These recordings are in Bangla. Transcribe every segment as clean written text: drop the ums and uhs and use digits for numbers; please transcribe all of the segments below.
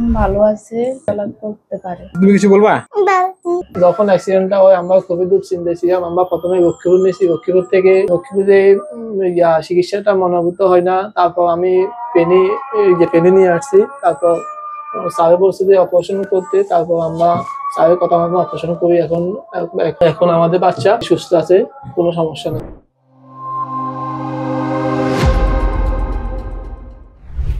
এখন ভালো আছে, চলাচল করতে পারে। তুমি কিছু বলবা? যখন অ্যাক্সিডেন্টটা হয় আমরা খুবই দুশ্চিন্তায় ছিলাম। আমরা প্রথমে লক্ষ্মীপুর নিয়েছি, লক্ষ্মীপুর থেকে লক্ষ্মীপুরে চিকিৎসাটা মনোভূত হয় না। তারপর আমি পেনি নিয়ে আসছি। তারপর স্যারে বলছে যে অপারেশন করতে। তারপর আমরা স্যারের কথা মতো অপারেশন করি। এখন আমাদের বাচ্চা সুস্থ আছে, কোনো সমস্যা নেই।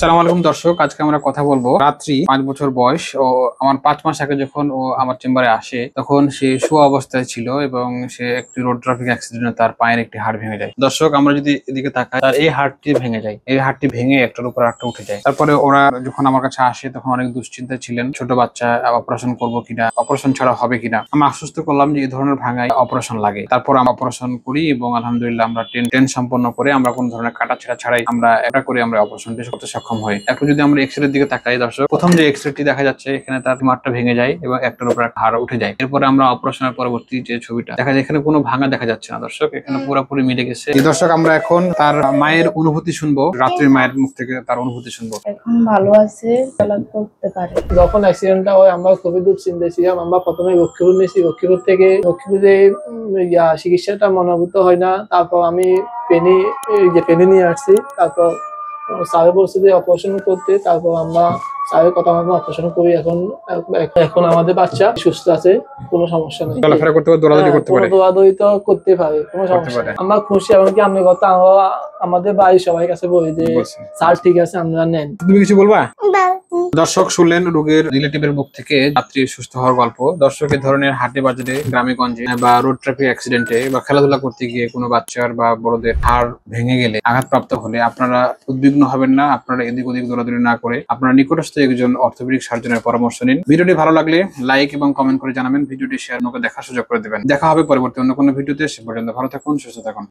আসসালামু আলাইকুম দর্শক, আজকে আমরা কথা বলবো রাত্রি 5 বছর বয়স ও আমার 5 মাস আগে যখন ও আমার চেম্বারে আসে তখন সে শোয়া অবস্থায় ছিল এবং সে একটি রোড ট্রাফিক অ্যাক্সিডেন্টে তার পায়ের একটি হাড় ভেঙে যায়। দর্শক, আমরা যদি এদিকে তাকাই তার এই হাড়টি ভেঙে যায়, এই হাড়টি ভেঙে একটার উপর একটা উঠে যায়। তারপরে ওরা যখন আমার কাছে আসে তখন অনেক দুশ্চিন্তায় ছিলেন, ছোট বাচ্চা, অপারেশন করবো কিনা, অপারেশন ছাড়া হবে কিনা। আমি আশ্বস্ত করলাম যে এই ধরনের ভাঙায় অপারেশন লাগে। তারপর আমরা অপারেশন করি এবং আলহামদুলিল্লাহ আমরা টেন সম্পন্ন করে আমরা কোন ধরনের কাটা ছেঁড়া ছাড়াই আমরা এটা করে আমরা অপারেশনটি করতে সক্ষম হয়। এখন যদি আমরা এক্সরে দিকে তাকাই দর্শক, প্রথম যে এক্সরেটি দেখা যাচ্ছে এখানে তার টিউমারটা ভেঙে যায় এবং একটার উপর একটা হাড় উঠে যায়। এরপরে আমরা অপারেশনের পরবর্তী যে ছবিটা দেখা যায় এখানে কোনো ভাঙা দেখা যাচ্ছে না দর্শক, এখানে পুরোপুরি মিলে গেছে। দর্শক, আমরা এখন তার মায়ের অনুভূতি শুনবো, রাত্রির মায়ের মুখ থেকে তার অনুভূতি শুনবো। এখন ভালো আছে, চলাচল করতে পারে। যখন অ্যাক্সিডেন্টটা হয় আমরা খুবই দুশ্চিন্তায় ছিলাম। আমরা প্রথমে লক্ষ্মীপুর নিয়েছি, লক্ষ্মীপুর থেকে লক্ষ্মীপুরে চিকিৎসাটা মনোভূত হয় না। তারপর আমি পেনি নিয়ে আসছি। তারপর স্যারে বলছে যে অপারেশন করতে। তারপর আমরা স্যারের কথা মতো অপারেশন করি। এখন আমাদের বাচ্চা সুস্থ আছে, কোনো সমস্যা নেই। চলাফেরা করতে পারে, দৌড়াদৌড়ি করতে পারে, দৌড়াদৌড়ি তো করতে পারে, কোনো সমস্যা নেই। আমরা খুশি। এমনকি আমি আমাদের বাড়ির সবাই কাছে বলি যে স্যার ঠিক আছে, আমরা নেন। তুমি কিছু বলবা? দর্শক, শুনলেন রোগীর রিলেটিভের মুখ থেকে যাত্রী সুস্থ হওয়ার গল্প। দর্শক, এই ধরনের হাটে বাজারে, গ্রামে গঞ্জে বা রোড ট্রাফিক অ্যাক্সিডেন্টে বা খেলাধুলা করতে গিয়ে কোনো বাচ্চার বা বড়দের হাড় ভেঙে গেলে, আঘাতপ্রাপ্ত হলে আপনারা উদ্বিগ্ন হবেন না। আপনারা এদিক ওদিক দৌড়াদৌড়ি না করে আপনারা নিকটস্থ একজন অর্থোপেডিক সার্জনের পরামর্শ নিন। ভিডিওটি ভালো লাগলে লাইক এবং কমেন্ট করে জানাবেন। ভিডিওটি শেয়ার করে দেখার সুযোগ করে দেবেন। দেখা হবে পরবর্তী অন্য কোনো ভিডিওতে। সে পর্যন্ত ভালো থাকুন, সুস্থ থাকুন।